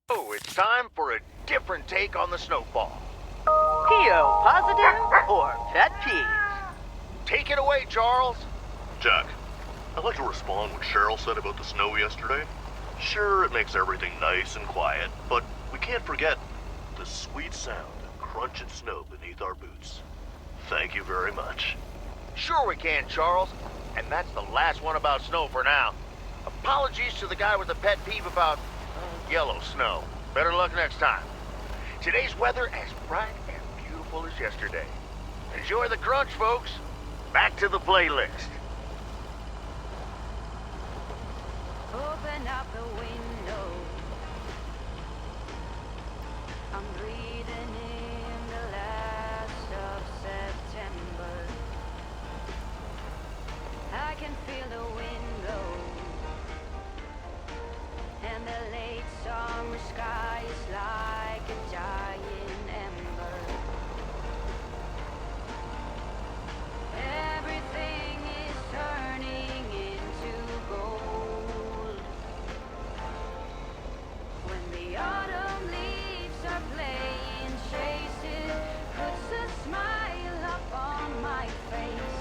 Oh, it's time for a different take on the snowfall. PO positive or pet peeves? Take it away, Charles. Jack, I'd like to respond what Cheryl said about the snow yesterday. Sure, it makes everything nice and quiet, but we can't forget the sweet sound of crunching snow beneath our boots. Thank you very much. Sure we can, Charles. And that's the last one about snow for now. Apologies to the guy with the pet peeve about yellow snow. Better luck next time. Today's weather as bright and beautiful as yesterday. Enjoy the crunch, folks. Back to the playlist. Open up the window. I'm breathing in the last of September. I can feel the wind blow, and the late summer sky is like a giant ember. Everything is turning into gold. When the autumn leaves are playing chases, puts a smile up on my face.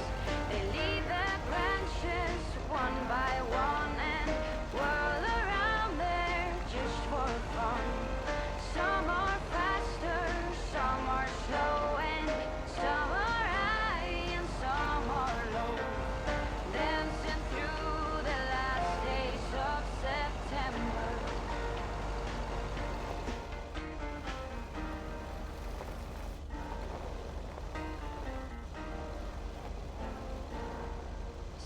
They leave their branches one by one and whirl around there just for fun. Some are faster, some are slow, and some are high and some are low. Dancing through the last days of September.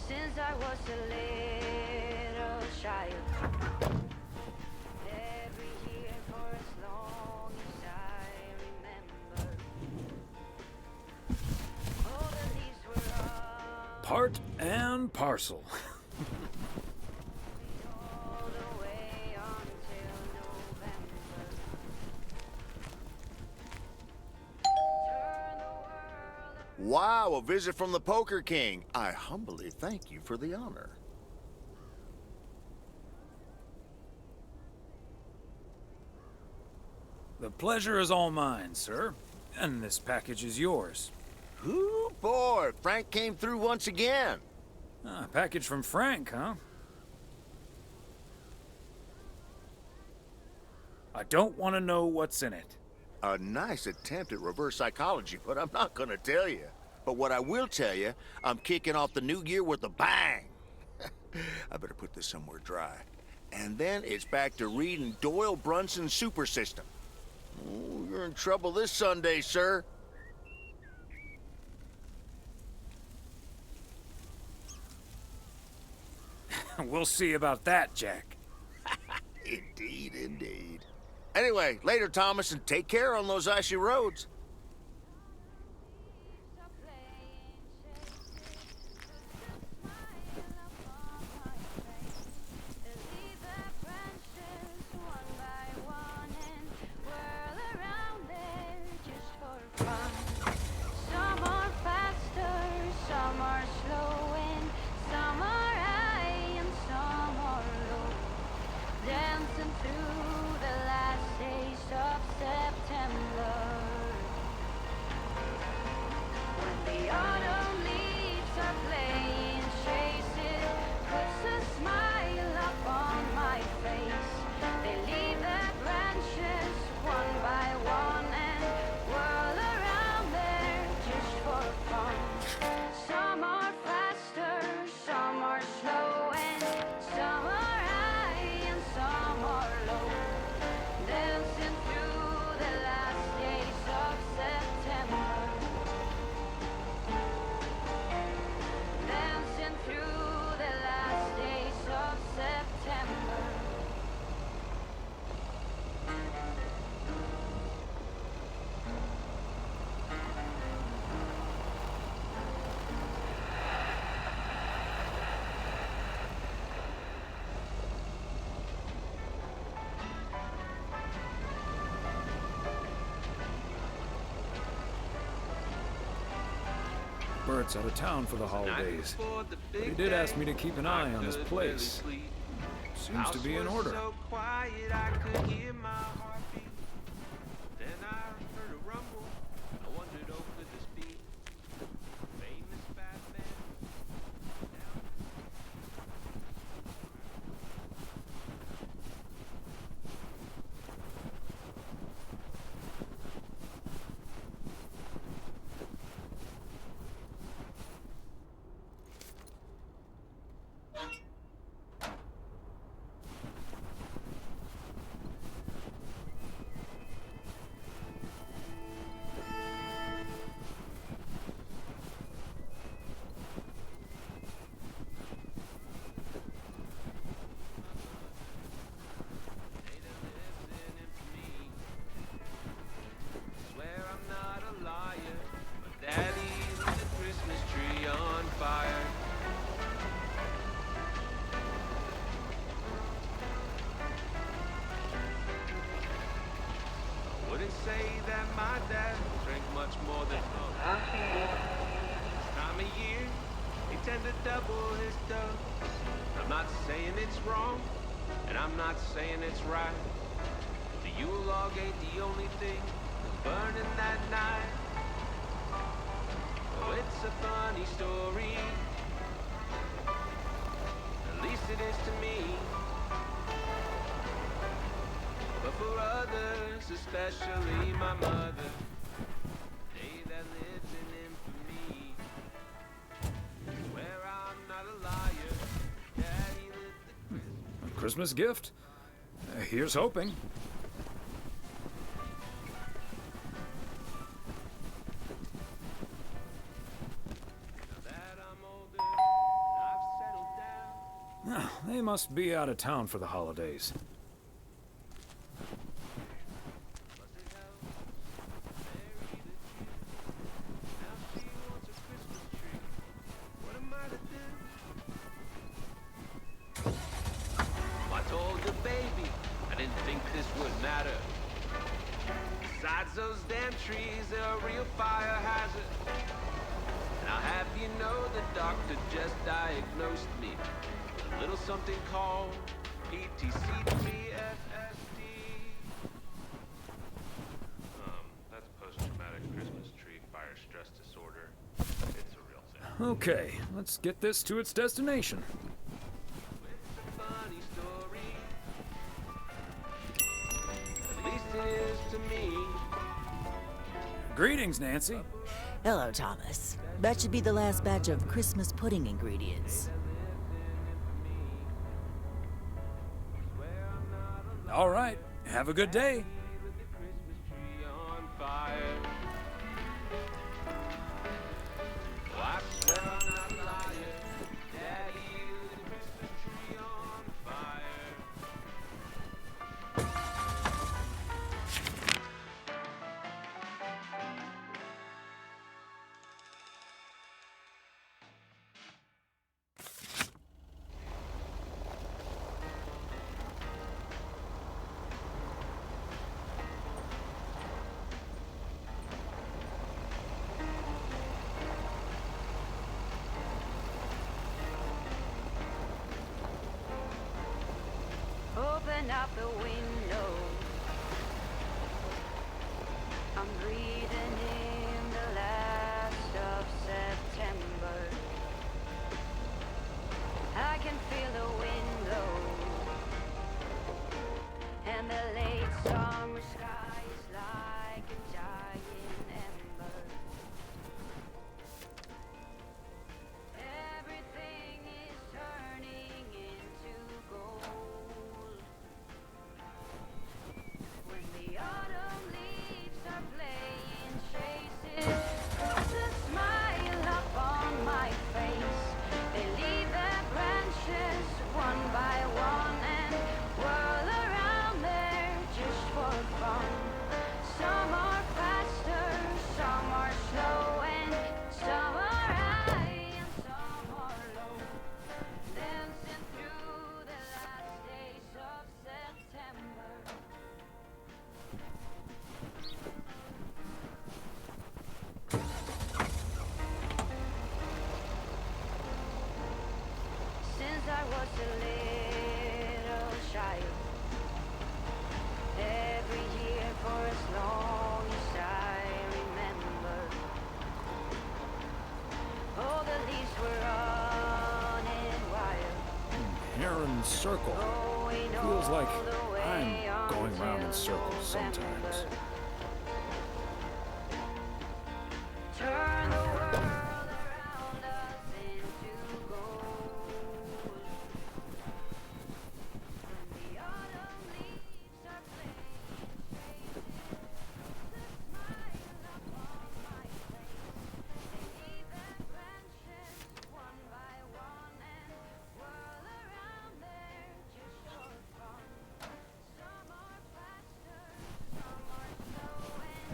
Since I was a little child, every year for as long as I remember, all the leaves were up Part and parcel. all the way until November. Turn the world Wow, a visit from the Poker King. I humbly thank you for the honor. The pleasure is all mine, sir. And this package is yours. Ooh, boy, Frank came through once again. Ah, a package from Frank, huh? I don't want to know what's in it. A nice attempt at reverse psychology, but I'm not gonna tell you. But what I will tell you, I'm kicking off the new year with a bang. I better put this somewhere dry. And then it's back to reading Doyle Brunson's Super System. Oh, you're in trouble this Sunday, sir. We'll see about that, Jack. Indeed, indeed. Anyway, later, Thomas, and take care on those icy roads. are playing chases, puts a smile up on my face. They leave their branches one by one and whirl around there just for fun. Some are faster, some are slow, and some are high and some are low. Dancing through the last days of September. When the autumn leaves are playing chases, puts a smile up on my face. They leave their branches one by one and whirl around there just for fun. Some are faster, some are slow, and some are high and some are low. Dancing through the last days of September. Dancing through the last days of September. Bert's out of town for the holidays. But he did ask me to keep an eye on this place. Seems to be in order. So quiet I could hear my heartbeat. Then I heard a rumble. I wondered, oh, could this be famous Batman? Swear I'm not a liar, but Daddy lit the Christmas tree on fire. I wouldn't say that my dad drank much more than this time of year. He tend to double his dose. I'm not saying it's wrong, and I'm not saying it's right. The Yule log ain't the only thing burning that night. Oh, it's a funny story. At least it is to me. But for others, especially my mother, they that lives in infamy. Swear I'm not a liar. Daddy lit the Christmas. A Christmas gift? Here's hoping. Now that I'm older, I've settled down. They must be out of town for the holidays. Busted house, married a Jew. Now she wants a Christmas tree. What am I to do? I told the baby I didn't think this would matter. Besides those damn trees, they're a real fire hazard. And I'll have you know the doctor just diagnosed me with a little something called PTCPFSD. That's post-traumatic Christmas tree fire stress disorder. It's a real thing. Okay, let's get this to its destination. It's a funny story. At least it is to me. Greetings, Nancy. Hello, Thomas. That should be the last batch of Christmas pudding ingredients. All right, have a good day. With the Christmas tree on fire. Oh, I swear I'm not a liar. Daddy lit the Christmas tree on fire. Open up the window. I'm breathing in the last of September. I can feel the window and the late summer sky is like a dying ember. Everything is turning into gold. When the autumn leaves are playing chases, puts a smile up on my face. They leave their branches one by one and whirl around there just for fun. Some are faster, some are slow, and some are high and some are low. Dancing through the last days of September. Since I was a little child. Every year for as long as I remember, all the leaves were running wild. Here in circle. Going Feels like all the way I'm going round in until circles sometimes. November. Turn the world around us into gold. When the autumn leaves are playing, the smile upon my face. They leave their branches one by one and whirl around there just for fun. Some are faster, some are slow, and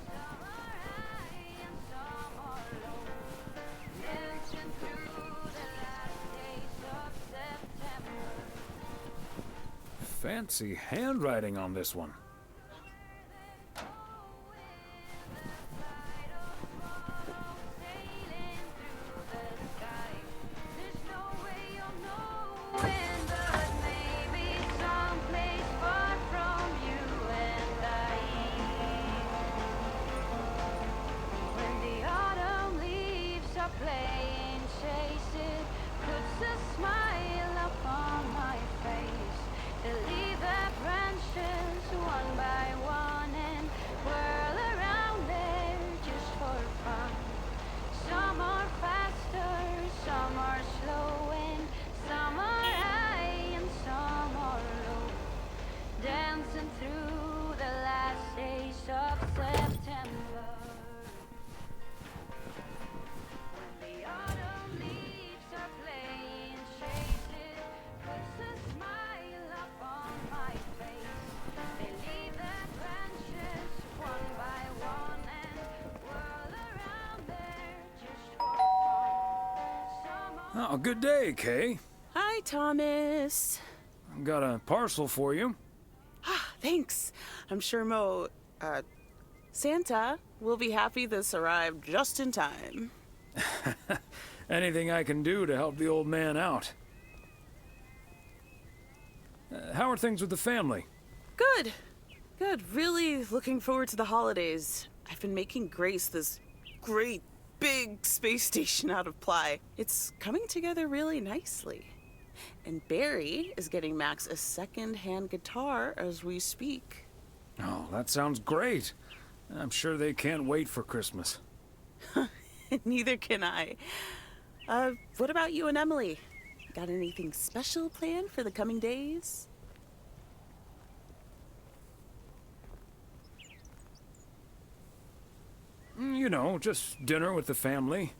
some are high and some are low. Dancing through the last days of September. Fancy handwriting on this one. Playing chase it puts a smile upon my face. They leave their branches one by one and whirl around there just for fun. Some are faster, some are slow, and some are high and some are low. Dancing through the last days of September. The autumn leaves are playing chase it puts a smile upon my face. They leave their branches one by one and whirl around there just for fun. Some are Oh, good day, Kay. Hi, Thomas. Got a parcel for you. Thanks. I'm sure Santa will be happy this arrived just in time. Anything I can do to help the old man out. How are things with the family? Good. Good. Really looking forward to the holidays. I've been making Grace this great big space station out of ply. It's coming together really nicely. And Barry is getting Max a second-hand guitar as we speak. Oh, that sounds great. I'm sure they can't wait for Christmas. Neither can I. What about you and Emily? Got anything special planned for the coming days? You know, just dinner with the family.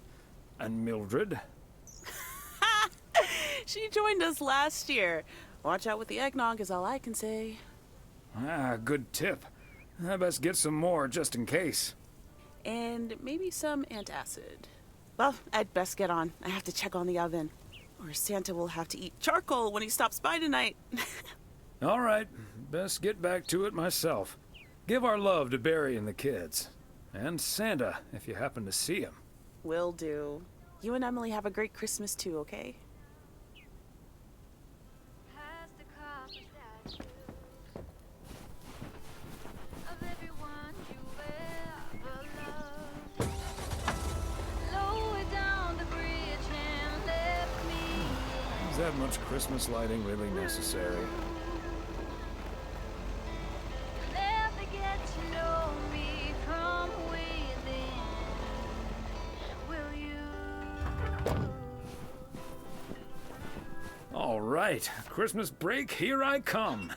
And Mildred. She joined us last year. Watch out with the eggnog is all I can say. Ah, good tip. I best get some more just in case. And maybe some antacid. Well, I'd best get on. I have to check on the oven. Or Santa will have to eat charcoal when he stops by tonight. All right, best get back to it myself. Give our love to Barry and the kids. And Santa, if you happen to see him. Will do. You and Emily have a great Christmas too, okay? Past the copper statues of everyone you ever loved. Lower down the bridge and left me. Is that much Christmas lighting really necessary? Never get to know me from within. Will you? All right, Christmas break, here I come.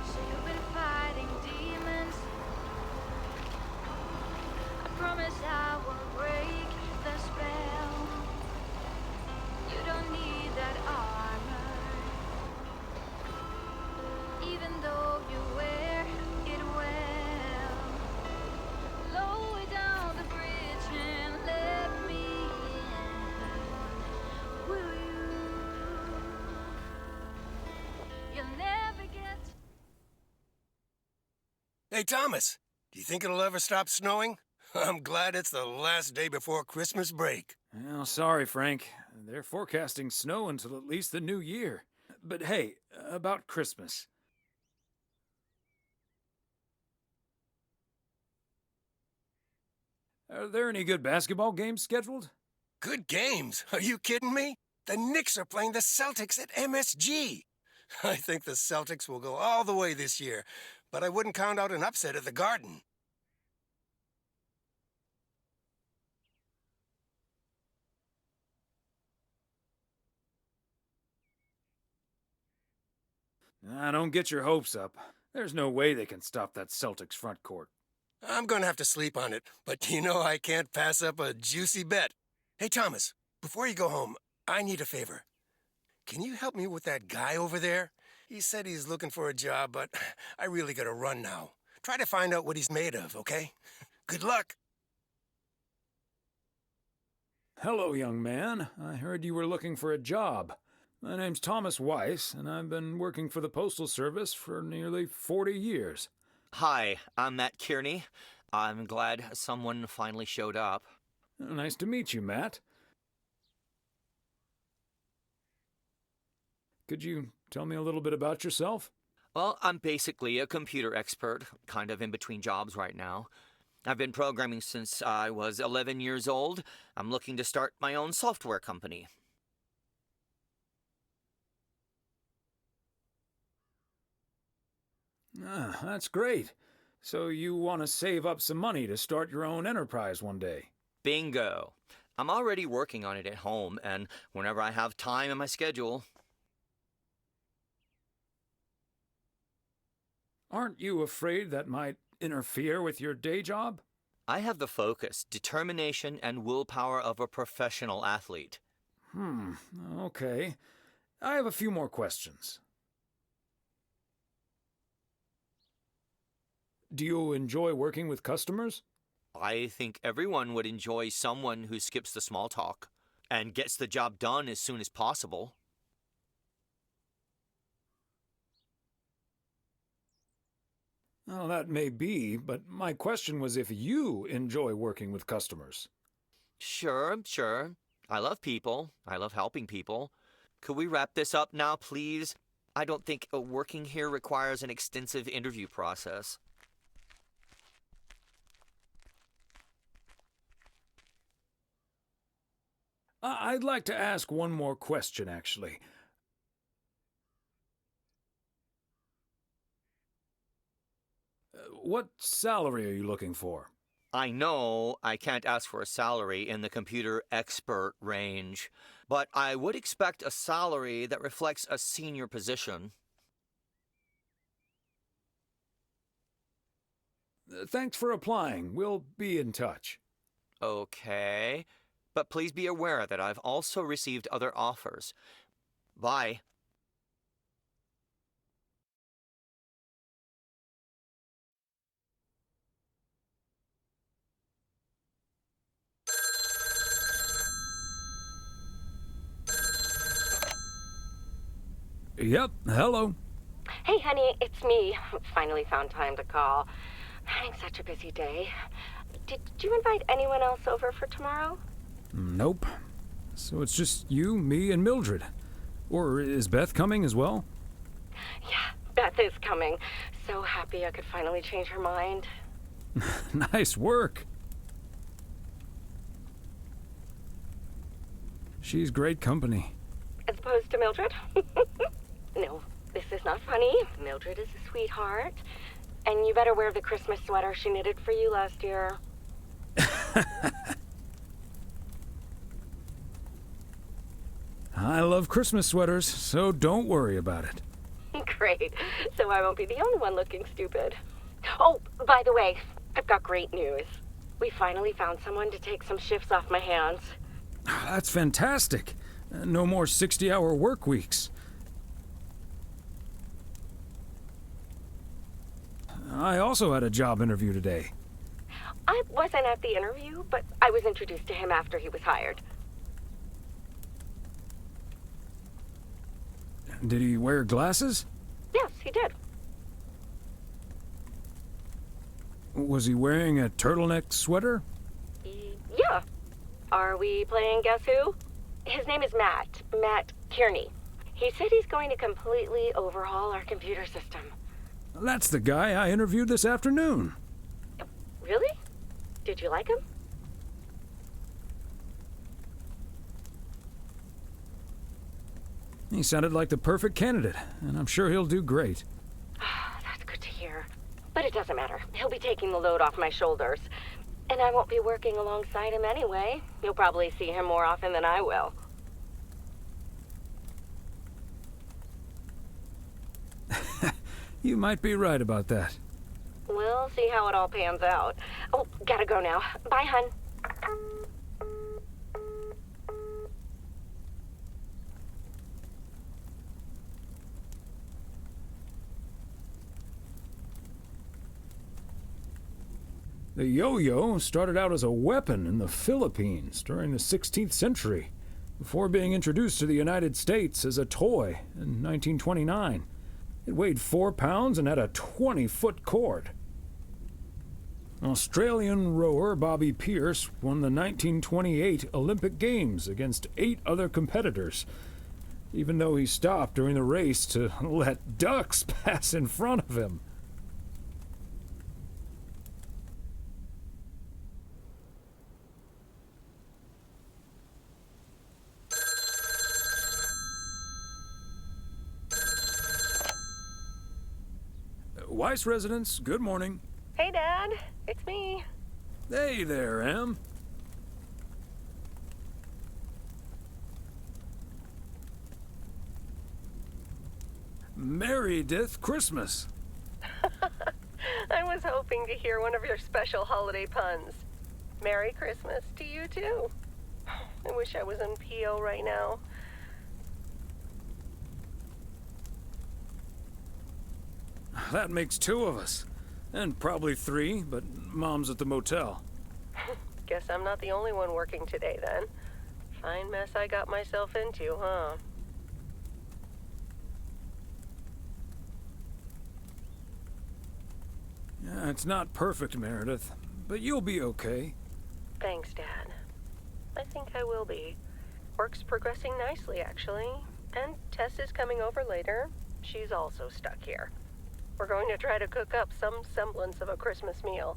So you've been fighting demons. I promise I won't break the spell. You don't need that armor. Even though Hey, Thomas, do you think it'll ever stop snowing? I'm glad it's the last day before Christmas break. Well, sorry, Frank. They're forecasting snow until at least the new year. But hey, about Christmas. Are there any good basketball games scheduled? Good games? Are you kidding me? The Knicks are playing the Celtics at MSG. I think the Celtics will go all the way this year, but I wouldn't count out an upset at the Garden. Don't get your hopes up. There's no way they can stop that Celtics front court. I'm gonna have to sleep on it, but you know I can't pass up a juicy bet. Hey, Thomas, before you go home, I need a favor. Can you help me with that guy over there? He said he's looking for a job, but I really gotta run now. Try to find out what he's made of, okay? Good luck. Hello, young man. I heard you were looking for a job. My name's Thomas Weiss, and I've been working for the Postal Service for nearly 40 years. Hi, I'm Matt Kearney. I'm glad someone finally showed up. Nice to meet you, Matt. Could you tell me a little bit about yourself? Well, I'm basically a computer expert, kind of in between jobs right now. I've been programming since I was 11 years old. I'm looking to start my own software company. That's great. So you want to save up some money to start your own enterprise one day? Bingo. I'm already working on it at home, and whenever I have time in my schedule. Aren't you afraid that might interfere with your day job? I have the focus, determination, and willpower of a professional athlete. Okay. I have a few more questions. Do you enjoy working with customers? I think everyone would enjoy someone who skips the small talk and gets the job done as soon as possible. Well, that may be, but my question was if you enjoy working with customers. Sure. I love people. I love helping people. Could we wrap this up now, please? I don't think working here requires an extensive interview process. I'd like to ask one more question, actually. What salary are you looking for? I know I can't ask for a salary in the computer expert range, but I would expect a salary that reflects a senior position. Thanks for applying. We'll be in touch. Okay, but please be aware that I've also received other offers. Bye. Yep, hello. Hey, honey, it's me. Finally found time to call. Having such a busy day. Did you invite anyone else over for tomorrow? Nope. So it's just you, me, and Mildred. Or is Beth coming as well? Yeah, Beth is coming. So happy I could finally change her mind. Nice work. She's great company. As opposed to Mildred? No, this is not funny. Mildred is a sweetheart. And you better wear the Christmas sweater she knitted for you last year. I love Christmas sweaters, so don't worry about it. Great. So I won't be the only one looking stupid. Oh, by the way, I've got great news. We finally found someone to take some shifts off my hands. That's fantastic. No more 60-hour work weeks. I also had a job interview today. I wasn't at the interview, but I was introduced to him after he was hired. Did he wear glasses? Yes, he did. Was he wearing a turtleneck sweater? Yeah. Are we playing Guess Who? His name is Matt. Matt Kearney. He said he's going to completely overhaul our computer system. That's the guy I interviewed this afternoon. Really? Did you like him? He sounded like the perfect candidate, and I'm sure he'll do great. That's good to hear. But it doesn't matter. He'll be taking the load off my shoulders. And I won't be working alongside him anyway. You'll probably see him more often than I will. You might be right about that. We'll see how it all pans out. Oh, gotta go now. Bye, hun. The yo-yo started out as a weapon in the Philippines during the 16th century, before being introduced to the United States as a toy in 1929. It weighed 4 pounds and had a 20-foot cord. Australian rower Bobby Pierce won the 1928 Olympic Games against 8 other competitors, even though he stopped during the race to let ducks pass in front of him. Weiss residence, good morning. Hey, Dad. It's me. Hey there, Em. Meredith Christmas. I was hoping to hear one of your special holiday puns. Merry Christmas to you, too. I wish I was in PO right now. That makes 2 of us. And probably 3, but Mom's at the motel. Guess I'm not the only one working today, then. Fine mess I got myself into, huh? Yeah, it's not perfect, Meredith, but you'll be okay. Thanks, Dad. I think I will be. Work's progressing nicely, actually. And Tess is coming over later. She's also stuck here. We're going to try to cook up some semblance of a Christmas meal.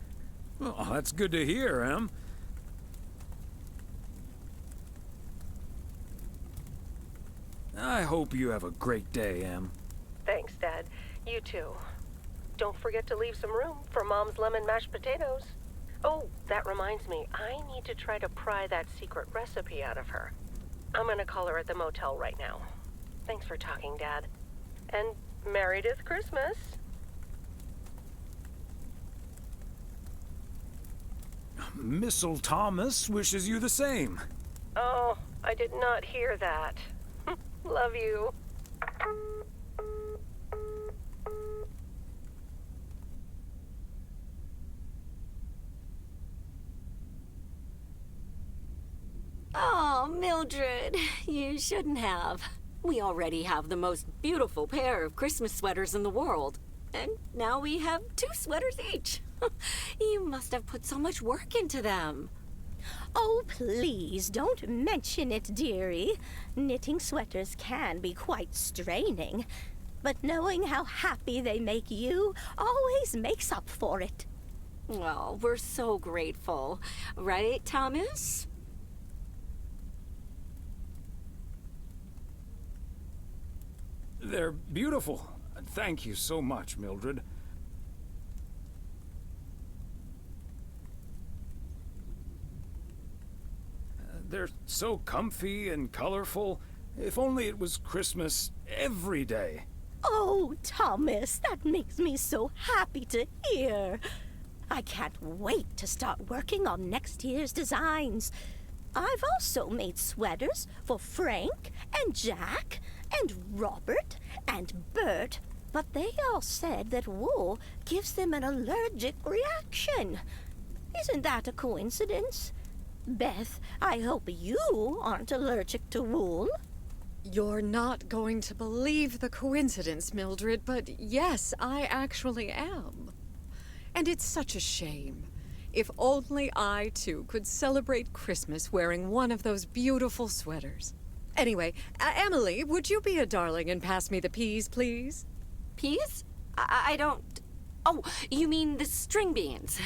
Well, that's good to hear, Em. I hope you have a great day, Em. Thanks, Dad. You too. Don't forget to leave some room for Mom's lemon mashed potatoes. Oh, that reminds me. I need to try to pry that secret recipe out of her. I'm gonna call her at the motel right now. Thanks for talking, Dad. And Meredith Christmas. Missile Thomas wishes you the same. Oh, I did not hear that. Love you. Oh, Mildred, you shouldn't have. We already have the most beautiful pair of Christmas sweaters in the world. And now we have 2 sweaters each. You must have put so much work into them. Oh, please, don't mention it, dearie. Knitting sweaters can be quite straining. But knowing how happy they make you always makes up for it. Well, we're so grateful. Right, Thomas? They're beautiful. Thank you so much, Mildred. They're so comfy and colorful. If only it was Christmas every day. Oh, Thomas, that makes me so happy to hear. I can't wait to start working on next year's designs. I've also made sweaters for Frank and Jack and Robert and Bert, but they all said that wool gives them an allergic reaction. Isn't that a coincidence? Beth, I hope you aren't allergic to wool. You're not going to believe the coincidence, Mildred, but yes, I actually am. And it's such a shame. If only I, too, could celebrate Christmas wearing one of those beautiful sweaters. Anyway, Emily, would you be a darling and pass me the peas, please? Peas? I don't... Oh, you mean the string beans.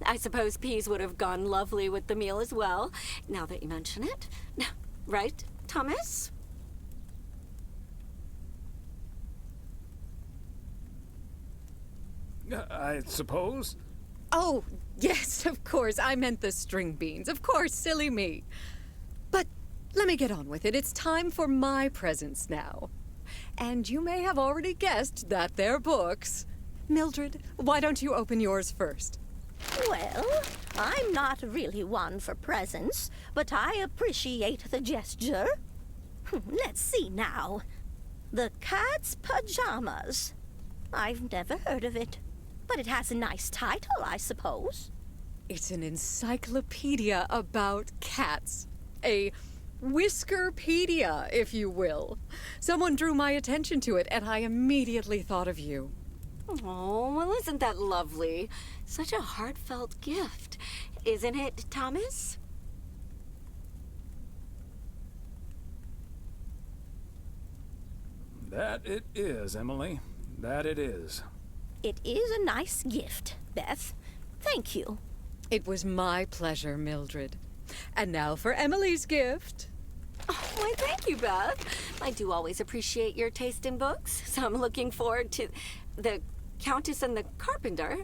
I suppose peas would have gone lovely with the meal as well, now that you mention it. Right, Thomas? I suppose. Oh, yes, of course. I meant the string beans. Of course, silly me. But let me get on with it. It's time for my presents now. And you may have already guessed that they're books. Mildred, why don't you open yours first? Well, I'm not really one for presents, but I appreciate the gesture. Let's see now. The Cat's Pajamas. I've never heard of it, but it has a nice title, I suppose. It's an encyclopedia about cats. A Whiskerpedia, if you will. Someone drew my attention to it, and I immediately thought of you. Oh, well, isn't that lovely? Such a heartfelt gift. Isn't it, Thomas? That it is, Emily. That it is. It is a nice gift, Beth. Thank you. It was my pleasure, Mildred. And now for Emily's gift. Oh, why, thank you, Beth. I do always appreciate your taste in books, so I'm looking forward to The Countess and the Carpenter.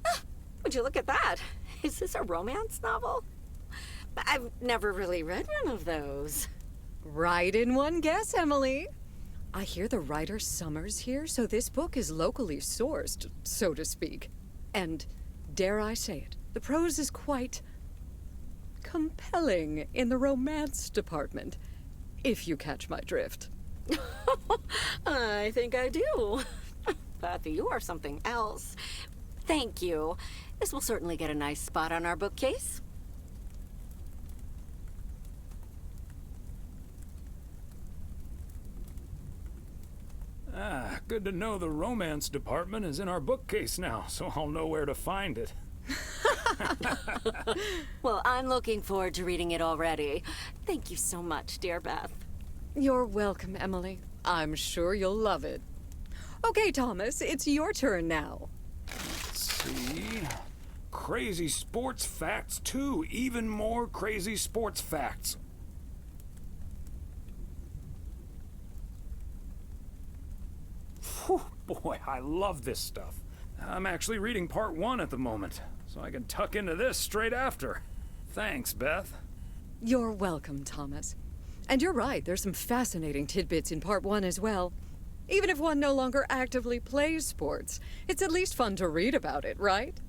Ah, would you look at that? Is this a romance novel? I've never really read one of those. Right in one guess, Emily. I hear the writer Summers here, so this book is locally sourced, so to speak. And, dare I say it, the prose is quite compelling in the romance department, if you catch my drift. I think I do. Beth, you are something else. Thank you. This will certainly get a nice spot on our bookcase. Ah, good to know the romance department is in our bookcase now, so I'll know where to find it. Well, I'm looking forward to reading it already. Thank you so much, dear Beth. You're welcome, Emily. I'm sure you'll love it. Okay, Thomas, it's your turn now. Let's see. Crazy sports facts, too. Even more crazy sports facts. Whew, boy, I love this stuff. I'm actually reading part 1 at the moment, so I can tuck into this straight after. Thanks, Beth. You're welcome, Thomas. And you're right, there's some fascinating tidbits in part 1 as well. Even if one no longer actively plays sports, it's at least fun to read about it, right?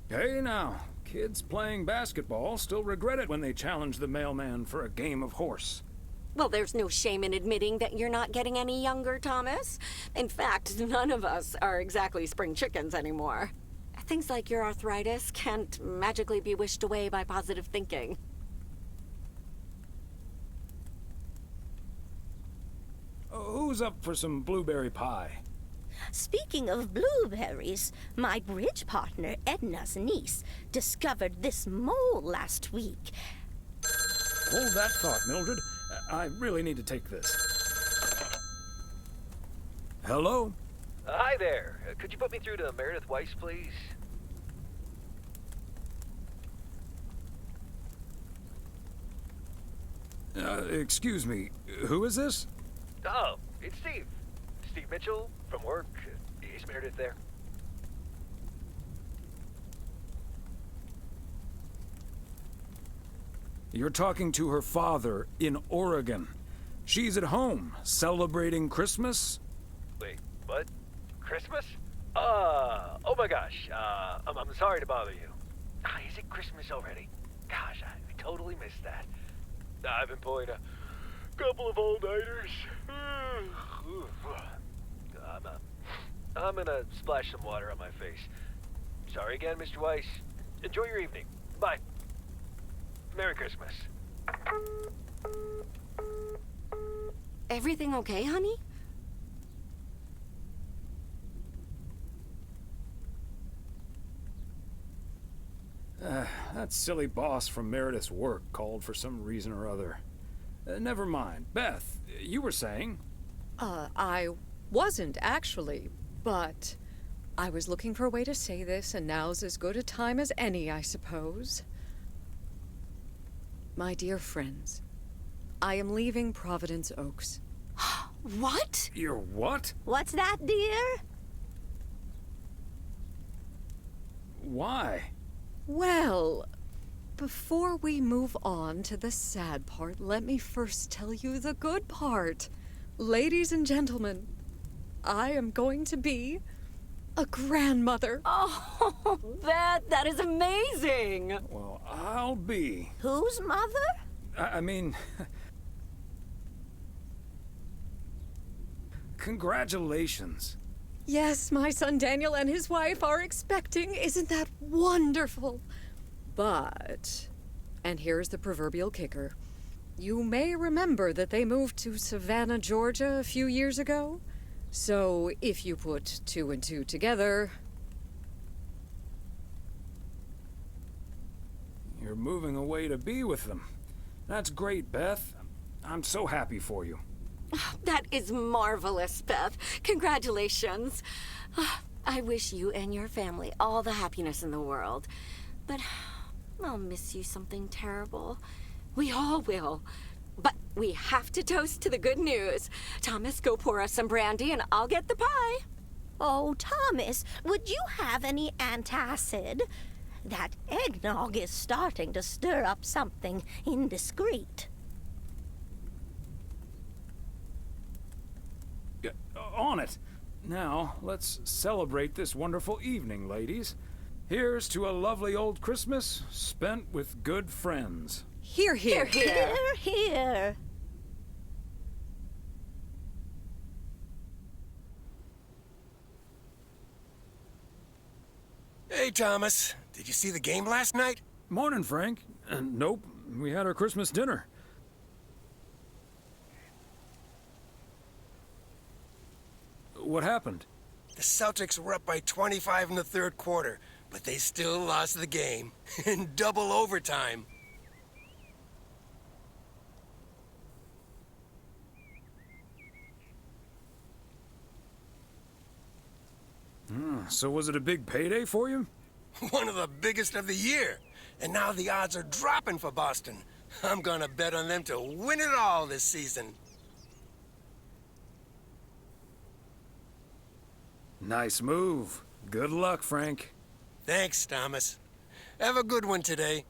Hey now, kids playing basketball still regret it when they challenge the mailman for a game of horse. Well, there's no shame in admitting that you're not getting any younger, Thomas. In fact, none of us are exactly spring chickens anymore. Things like your arthritis can't magically be wished away by positive thinking. Who's up for some blueberry pie? Speaking of blueberries, my bridge partner, Edna's niece, discovered this mole last week. Hold that thought, Mildred. I really need to take this. Hello? Hi there. Could you put me through to Meredith Weiss, please? Excuse me, who is this? Oh, it's Steve. Steve Mitchell from work. Is Meredith there? You're talking to her father in Oregon. She's at home, celebrating Christmas? Wait, what? Christmas? Oh my gosh. I'm sorry to bother you. Is it Christmas already? Gosh, I totally missed that. I've been pulling a couple of all-nighters. I'm gonna splash some water on my face. Sorry again, Mr. Weiss. Enjoy your evening. Bye. Merry Christmas. Everything okay, honey? that silly boss from Meredith's work called for some reason or other. Never mind. Beth, you were saying? I wasn't actually, but I was looking for a way to say this, and now's as good a time as any, I suppose. My dear friends, I am leaving Providence Oaks. What? You're what? What's that, dear? Why? Well, before we move on to the sad part, let me first tell you the good part. Ladies and gentlemen, I am going to be a grandmother. Oh, Beth, that is amazing. Well, I'll be. Whose mother? I mean... Congratulations. Yes, my son Daniel and his wife are expecting. Isn't that wonderful? But, and here's the proverbial kicker, you may remember that they moved to Savannah, Georgia a few years ago. So if you put 2 and 2 together... You're moving away to be with them. That's great, Beth. I'm so happy for you. That is marvelous, Beth. Congratulations. I wish you and your family all the happiness in the world. But I'll miss you something terrible. We all will. But we have to toast to the good news. Thomas, go pour us some brandy and I'll get the pie. Oh, Thomas, would you have any antacid? That eggnog is starting to stir up something indiscreet. On it. Now, let's celebrate this wonderful evening, ladies. Here's to a lovely old Christmas spent with good friends. Hear, hear, Hear, hear. Hey, Thomas. Did you see the game last night? Morning, Frank. Nope. We had our Christmas dinner. What happened? The Celtics were up by 25 in the third quarter, but they still lost the game in double overtime. So was it a big payday for you? One of the biggest of the year. And now the odds are dropping for Boston. I'm gonna bet on them to win it all this season. Nice move. Good luck, Frank. Thanks, Thomas. Have a good one today.